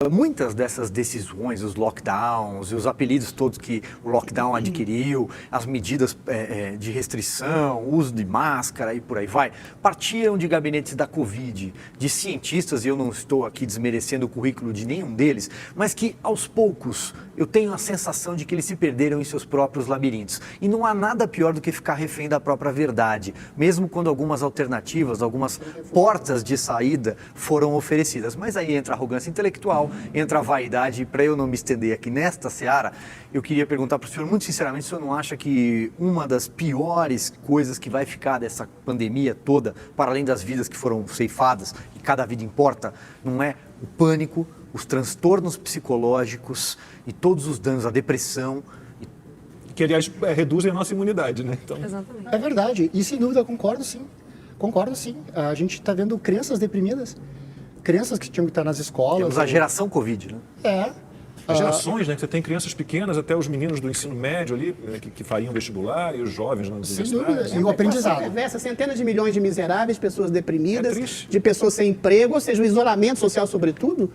Muitas dessas decisões, os lockdowns e os apelidos todos que o lockdown adquiriu, as medidas de restrição, uso de máscara e por aí vai, partiam de gabinetes da Covid, de cientistas, e eu não estou aqui desmerecendo o currículo de nenhum deles, mas que aos poucos eu tenho a sensação de que eles se perderam em seus próprios labirintos. E não há nada pior do que ficar refém da própria verdade, mesmo quando algumas alternativas, algumas portas de saída foram oferecidas. Mas aí entra a arrogância intelectual, entra a vaidade, e para eu não me estender aqui nesta seara, eu queria perguntar para o senhor, muito sinceramente, o senhor não acha que uma das piores coisas que vai ficar dessa pandemia toda, para além das vidas que foram ceifadas, e cada vida importa, não é o pânico, os transtornos psicológicos e todos os danos, a depressão? Que, aliás, reduzem a nossa imunidade, né? Então... Exatamente. É verdade, e sem dúvida, concordo sim. Concordo sim. A gente está vendo crianças deprimidas, crianças que tinham que estar nas escolas. Temos a geração Covid, né? As gerações, né? Que você tem crianças pequenas, até os meninos do ensino médio ali, que fariam vestibular, e os jovens nas universidades. Sem dúvida, e o aprendizado. Reversa centenas de milhões de miseráveis, pessoas deprimidas, triste. de pessoas sem emprego, ou seja, o isolamento social, sobretudo,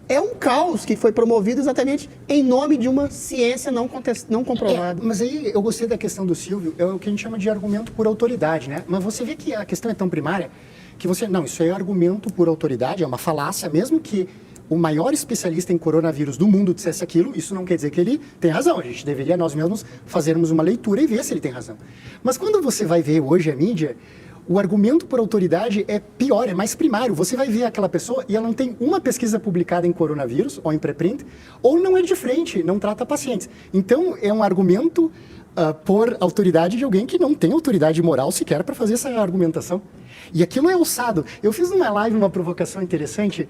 é um caos que foi promovido exatamente em nome de uma ciência não comprovada. Mas aí eu gostei da questão do Silvio, é o que a gente chama de argumento por autoridade, né? Mas você vê que a questão é tão primária que você, não, isso é argumento por autoridade, é uma falácia, mesmo que o maior especialista em coronavírus do mundo dissesse aquilo, isso não quer dizer que ele tem razão. A gente deveria nós mesmos fazermos uma leitura e ver se ele tem razão. Mas quando você vai ver hoje a mídia, o argumento por autoridade é pior, é mais primário. Você vai ver aquela pessoa e ela não tem uma pesquisa publicada em coronavírus ou em preprint, ou não é de frente, não trata pacientes. Então, é um argumento por autoridade de alguém que não tem autoridade moral sequer para fazer essa argumentação. E aquilo é ousado. Eu fiz numa live uma provocação interessante,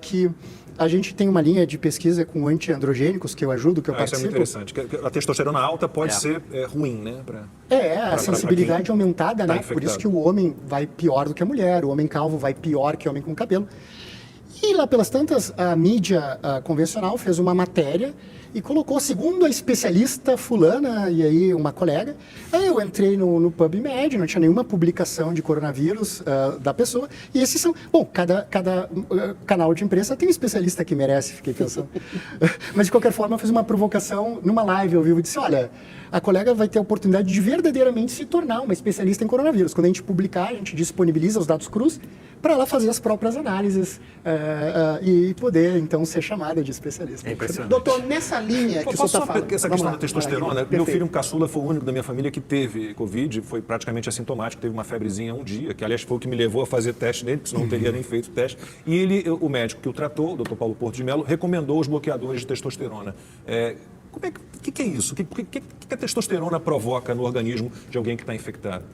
que a gente tem uma linha de pesquisa com antiandrogênicos que eu ajudo, que eu participo. Isso é muito interessante. A testosterona alta pode ser ruim, né? A sensibilidade aumentada, né? Por isso que o homem vai pior do que a mulher, o homem calvo vai pior que o homem com cabelo. E lá pelas tantas, a mídia convencional fez uma matéria e colocou, segundo a especialista fulana, e aí uma colega, aí eu entrei no PubMed, não tinha nenhuma publicação de coronavírus da pessoa, e esses são... Bom, cada canal de imprensa tem um especialista que merece, fiquei pensando. Mas, de qualquer forma, eu fiz uma provocação numa live ao vivo e disse, olha, a colega vai ter a oportunidade de verdadeiramente se tornar uma especialista em coronavírus. Quando a gente publicar, a gente disponibiliza os dados crus para ela fazer as próprias análises e poder, então, ser chamada de especialista. É impressionante. Doutor, nessa linha que o senhor está falando... Essa questão da testosterona, meu filho, um caçula, foi o único da minha família que teve Covid, foi praticamente assintomático, teve uma febrezinha um dia, que aliás foi o que me levou a fazer teste nele, porque senão não teria nem feito o teste. E ele, o médico que o tratou, o Dr. Paulo Porto de Mello, recomendou os bloqueadores de testosterona. O que é isso? O que a testosterona provoca no organismo de alguém que está infectado?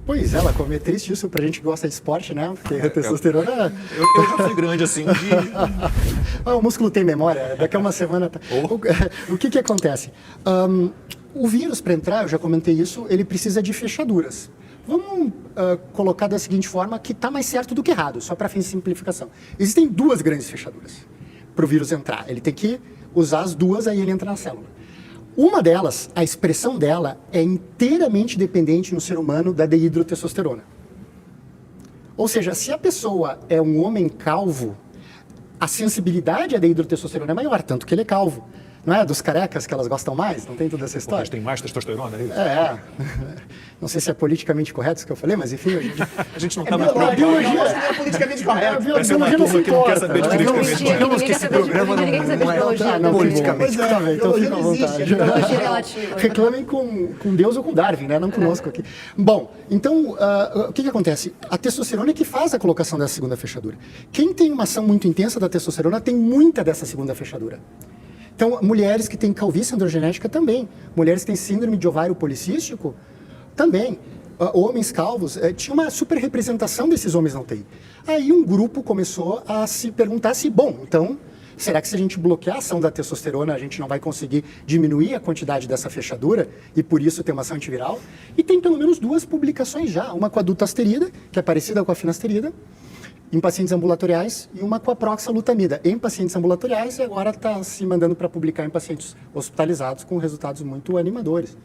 Pois é, Lacombe, é triste isso pra gente que gosta de esporte, né? Porque a testosterona... Eu já fui grande assim um dia. O músculo tem memória, daqui a uma semana... O que acontece? O vírus, para entrar, eu já comentei isso, ele precisa de fechaduras. Vamos colocar da seguinte forma, que está mais certo do que errado, só para fins de simplificação. Existem duas grandes fechaduras para o vírus entrar. Ele tem que usar as duas, aí ele entra na célula. Uma delas, a expressão dela, é inteiramente dependente no ser humano da dehidrotestosterona. Ou seja, se a pessoa é um homem calvo, a sensibilidade à dehidrotestosterona é maior, tanto que ele é calvo. Não é dos carecas que elas gostam mais? Não tem toda essa história? Mas tem mais testosterona, é isso? Não sei se é politicamente correto isso que eu falei, mas enfim... A gente não está mais A biologia não é politicamente correta. A biologia não se que não quer importa. saber de politicamente correto. Digamos que esse programa não é politicamente Pois é, então fica à vontade. Biologia relativa. Reclamem com Deus ou com Darwin, né? Não conosco aqui. Bom, então, o que acontece? A testosterona é que faz a colocação dessa segunda fechadura. Quem tem uma ação muito intensa da testosterona tem muita dessa segunda fechadura. Então, mulheres que têm calvície androgenética também. Mulheres que têm síndrome de ovário policístico também. Homens calvos, tinha uma super representação desses homens na UTI. Aí um grupo começou a se perguntar se, bom, então, será que se a gente bloquear a ação da testosterona, a gente não vai conseguir diminuir a quantidade dessa fechadura e por isso ter uma ação antiviral? E tem pelo menos duas publicações já, uma com a dutasterida, que é parecida com a finasterida, em pacientes ambulatoriais, e uma com a proxalutamida em pacientes ambulatoriais, e agora está se mandando para publicar em pacientes hospitalizados com resultados muito animadores.